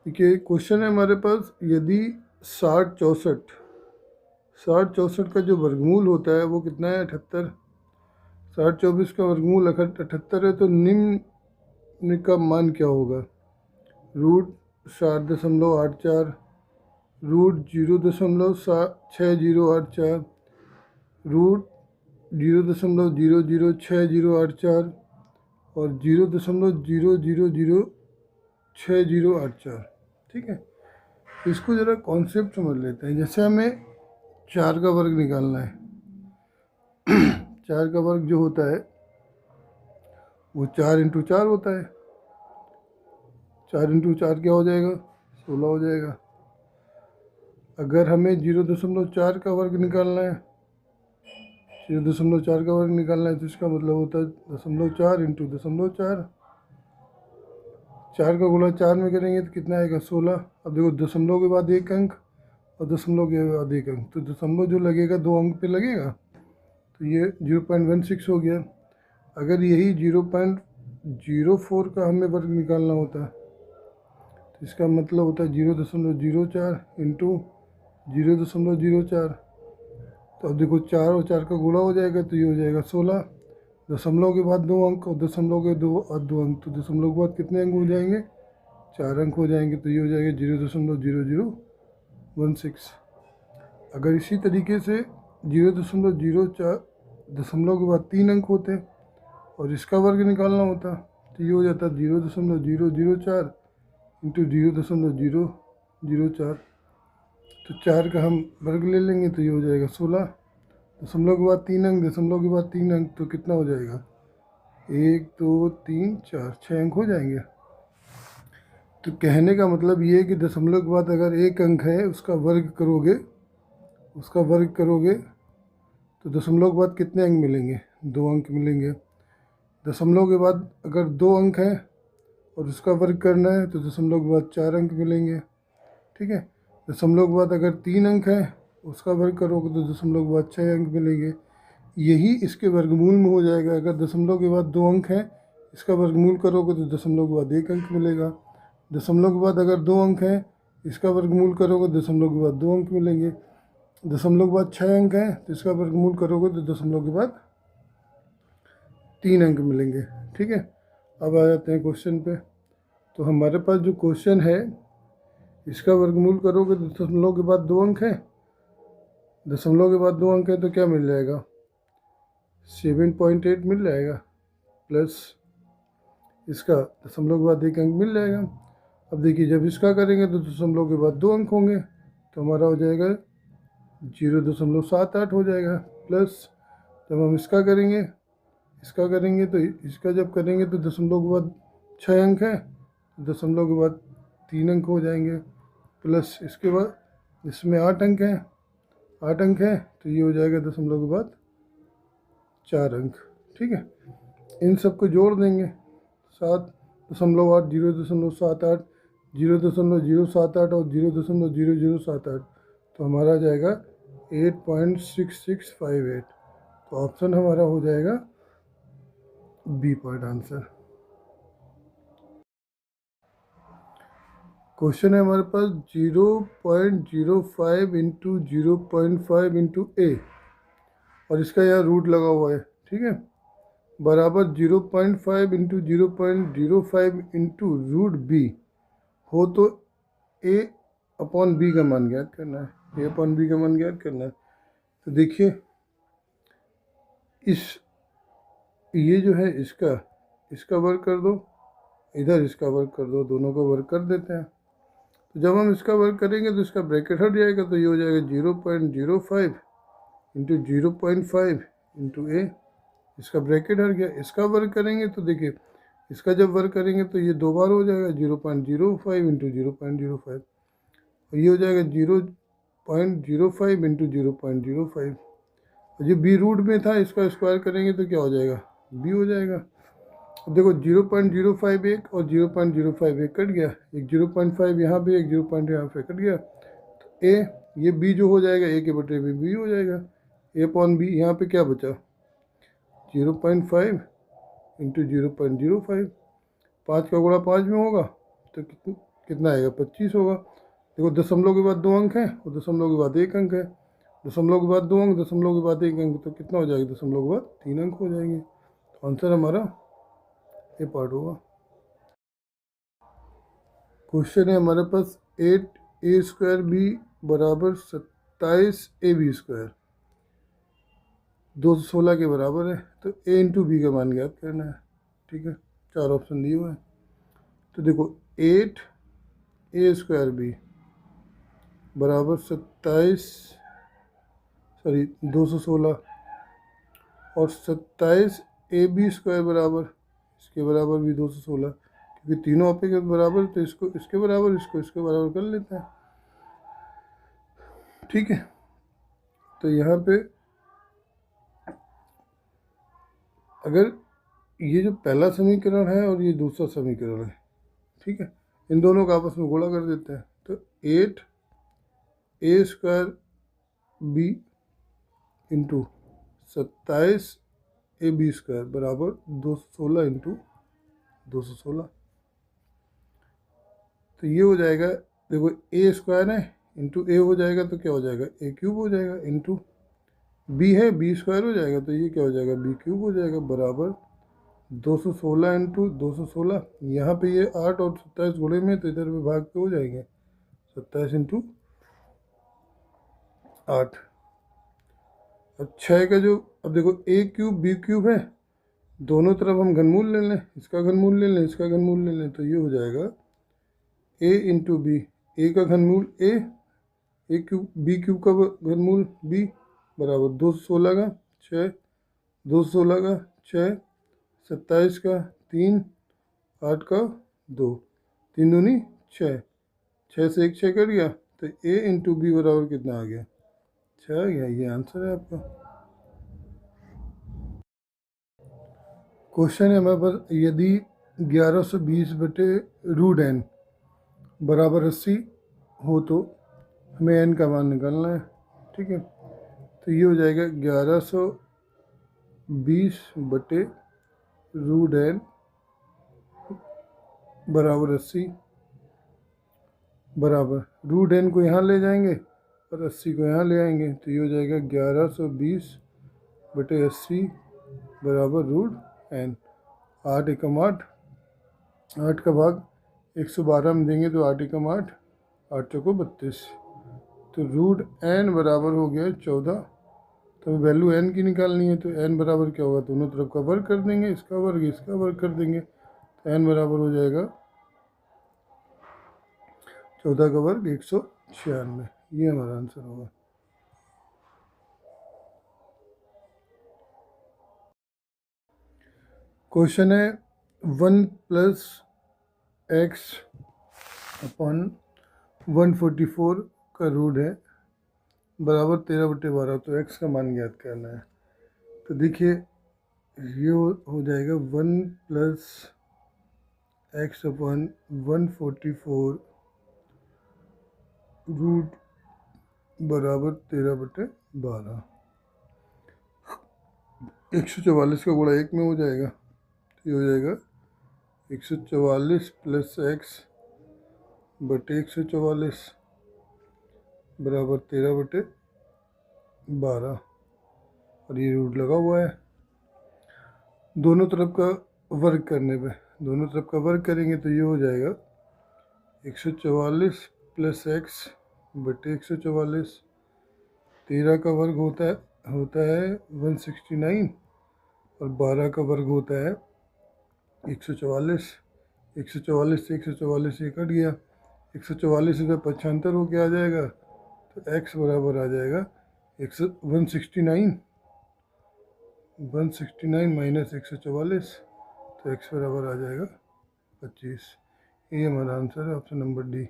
देखिए क्वेश्चन है हमारे पास, यदि 60 64 का जो वर्गमूल होता है वो कितना है 78। 60 24 का वर्गमूल 78 है, तो निम्न का मान क्या होगा? रूट 7.84, रूट 0.6084, रूट 0.006084 और 0.00006084। ठीक है, इसको ज़रा कॉन्सेप्ट समझ लेते हैं। जैसे हमें 4 का वर्ग निकालना है। 4 का वर्ग जो होता है वो 4 × 4 होता है। 4 × 4 क्या हो जाएगा? 16 हो जाएगा। अगर हमें 0.4 का वर्ग निकालना है, 0.4 का वर्ग निकालना है, तो इसका मतलब होता है 0.4 × 0.4। 4 का गुणा 4 में करेंगे तो कितना आएगा? 16। अब देखो दशमलव के बाद एक अंक और दशमलव के बाद एक अंक, तो दशमलव जो लगेगा 2 अंक पे लगेगा, तो ये 0.16 हो गया। अगर यही 0.04 का हमें वर्ग निकालना होता तो इसका मतलब होता है 0.04 इंटू 0.04। तो अब देखो 4 और 4 का गुणा हो जाएगा, तो ये हो जाएगा 16। दशमलव के बाद 2 अंक और दशमलव के 2 अंक, तो दशमलव के बाद कितने अंक हो जाएंगे? 4 अंक हो जाएंगे, तो ये हो जाएगा 0.0016। अगर इसी तरीके से 0.04 दशमलव के बाद 3 अंक होते और इसका वर्ग निकालना होता, तो ये हो जाता 0.004 इंटू 0.004। तो 4 का हम वर्ग ले लेंगे, तो ये हो जाएगा 16। दशमलव के बाद 3 अंक, दशमलव के बाद 3 अंक, तो कितना हो जाएगा? 1 2 3 4, 6 अंक हो जाएंगे। तो कहने का मतलब ये है कि दशमलव के बाद अगर एक अंक है उसका वर्ग करोगे तो दशमलव के बाद कितने अंक मिलेंगे? 2 अंक मिलेंगे। दशमलव के बाद अगर 2 अंक है और उसका वर्ग करना है तो दशमलव के बाद 4 अंक मिलेंगे। ठीक है, दशमलव के बाद अगर 3 अंक है उसका वर्ग करोगे तो दशमलव के बाद 6 अंक मिलेंगे। यही इसके वर्गमूल में हो जाएगा। अगर दशमलव के बाद 2 अंक है, इसका वर्गमूल करोगे तो दशमलव के बाद 1 अंक मिलेगा। दशमलव के बाद अगर 2 अंक है, इसका वर्गमूल करोगे दशमलव के बाद 2 अंक मिलेंगे। दशमलव के बाद 6 अंक है तो इसका वर्गमूल करोगे तो दशमलव के बाद 3 अंक मिलेंगे। ठीक है, अब आ जाते हैं क्वेश्चन पे। तो हमारे पास जो क्वेश्चन है, इसका वर्गमूल करोगे तो दशमलव के बाद 2 अंक है, दशमलव के बाद 2 अंक है, तो क्या मिल जाएगा? 7.8 मिल जाएगा, प्लस इसका दशमलव के बाद 1 अंक मिल जाएगा। अब देखिए जब इसका करेंगे तो दशमलव के बाद 2 अंक होंगे, तो हमारा हो जाएगा 0.78 हो जाएगा। प्लस जब हम इसका करेंगे तो इसका जब करेंगे तो दशमलव के बाद 6 अंक है, दशमलव के बाद 3 अंक हो जाएंगे। प्लस इसके बाद इसमें 8 अंक है, तो ये हो जाएगा दशमलव के बाद 4 अंक। ठीक है, इन सबको जोड़ देंगे। 7.8, 0.78, 0.078 और 0.0078, तो हमारा आ जाएगा 8.6658। तो ऑप्शन हमारा हो जाएगा बी पॉइंट आंसर। क्वेश्चन है हमारे पास 0.05 इंटू 0.5 इंटू ए, और इसका यहाँ रूट लगा हुआ है। ठीक है, बराबर 0.5 इंटू 0.05 इंटू रूट बी हो तो ए अपॉन बी का मान ज्ञात करना है। ए अपॉन बी का मान ज्ञात करना है। तो देखिए ये जो है इसका वर्ग कर दो, इधर इसका वर्ग कर दो, दोनों का वर्ग कर देते हैं। तो जब हम इसका वर्ग करेंगे तो इसका ब्रैकेट हट जाएगा, तो ये हो जाएगा 0.05 इंटू 0.5 इंटू ए। इसका ब्रैकेट हट गया। इसका वर्ग करेंगे तो देखिए इसका जब वर्ग करेंगे तो ये 2 बार हो जाएगा, 0.05 इंटू 0.05, और ये हो जाएगा 0.05 इंटू 0.05। और जो बी रूट में था इसका स्क्वायर करेंगे तो क्या हो जाएगा? बी हो जाएगा। अब देखो 0.05 एक और 0.05 एक कट गया, एक 0.5 यहाँ पे, एक 0. यहाँ पे कट गया, तो ए ये बी जो हो जाएगा, ए के बटे में बी हो जाएगा। ए अपॉन बी, यहाँ पे क्या बचा? 0.5 इंटू 0.05। 5 का गुणा 5 में होगा तो कितना आएगा 25 होगा। देखो दशमलव के बाद 2 अंक हैं और दशमलव के बाद 1 अंक है, दशमलव के बाद 2 अंक, दशमलव के बाद 1 अंक, तो कितना हो जाएगा, दशमलव के बाद 3 अंक हो जाएंगे। तो आंसर हमारा ये पार्ट होगा। क्वेश्चन है हमारे पास 8a² बराबर 27ab², 216 के बराबर है। तो a इंटू बी का मान ज्ञात करना है। ठीक है, 4 ऑप्शन दिए हुए हैं। तो देखो 8a² बराबर 216 और 27ab² बराबर, इसके बराबर भी 216, क्योंकि तीनों आपके बराबर, तो इसको इसके बराबर, इसको इसके बराबर कर लेते हैं। ठीक है, तो यहाँ पे अगर ये जो पहला समीकरण है और ये दूसरा समीकरण है, ठीक है, इन दोनों का आपस में गुणा कर देते हैं। तो 8a² इंटू 27ab² बराबर 216 इंटू 216। तो ये हो जाएगा, देखो a² है इंटू a हो जाएगा तो क्या हो जाएगा, a³ हो जाएगा, इंटू b है b² हो जाएगा, तो ये क्या हो जाएगा, b³ हो जाएगा, बराबर 216 इंटू 216। यहाँ पे ये 8 और 27 गुणे में, तो इधर भी भाग पे हो जाएंगे, 27 इंटू 8। अब 6 का जो, अब देखो a³ b³ है, दोनों तरफ हम घनमूल ले लें, इसका घनमूल ले लें, इसका घनमूल ले लें, तो ये हो जाएगा a इंटू बी, a का घनमूल a, b³ का घनमूल b, बराबर 216 का 6, 216 का 6, 27 का 3, 8 का 2, 3 दूनी 6, 6 से 1 6 कट गया, तो a इंटू बी बराबर कितना आ गया, 6 आ गया। ये आंसर है आपका। क्वेश्चन है हमारे पास, यदि 1120/√n बराबर 80 हो तो हमें n का मान निकालना है। ठीक है, तो ये हो जाएगा 1120/√n बराबर 80, बराबर √n को यहाँ ले जाएंगे और 80 को यहाँ ले आएंगे, तो ये हो जाएगा 1120/80 बराबर √n। 8 एकम 8, 8 का भाग 112 में देंगे तो 8 एकम 8, 8 चौको 32, तो √n बराबर हो गया 14। तो वैल्यू n की निकालनी है, तो n बराबर क्या होगा, दोनों तरफ का वर्ग कर देंगे, इसका वर्ग कर देंगे, तो n बराबर हो जाएगा 14 का वर्ग 196। ये हमारा आंसर होगा। क्वेश्चन है 1 + x/144 का रूट है बराबर 13/12, तो x का मान ज्ञात करना है। तो देखिए ये हो जाएगा 1 + x/144 रूट बराबर 13/12। 144 का गुणा 1 में हो जाएगा, तो ये हो जाएगा 144 + x/144 बराबर 13/12, और ये रूट लगा हुआ है। दोनों तरफ का वर्ग करने पे, दोनों तरफ का वर्ग करेंगे तो ये हो जाएगा 144 + x/144, 13 का वर्ग होता है 169, और 12 का वर्ग होता है 144। 144 से 144 ये कट गया, 144 इधर 75 होके आ जाएगा, तो x बराबर आ जाएगा 169 माइनस 144, तो x बराबर आ जाएगा 25। ये हमारा आंसर है, ऑप्शन नंबर डी।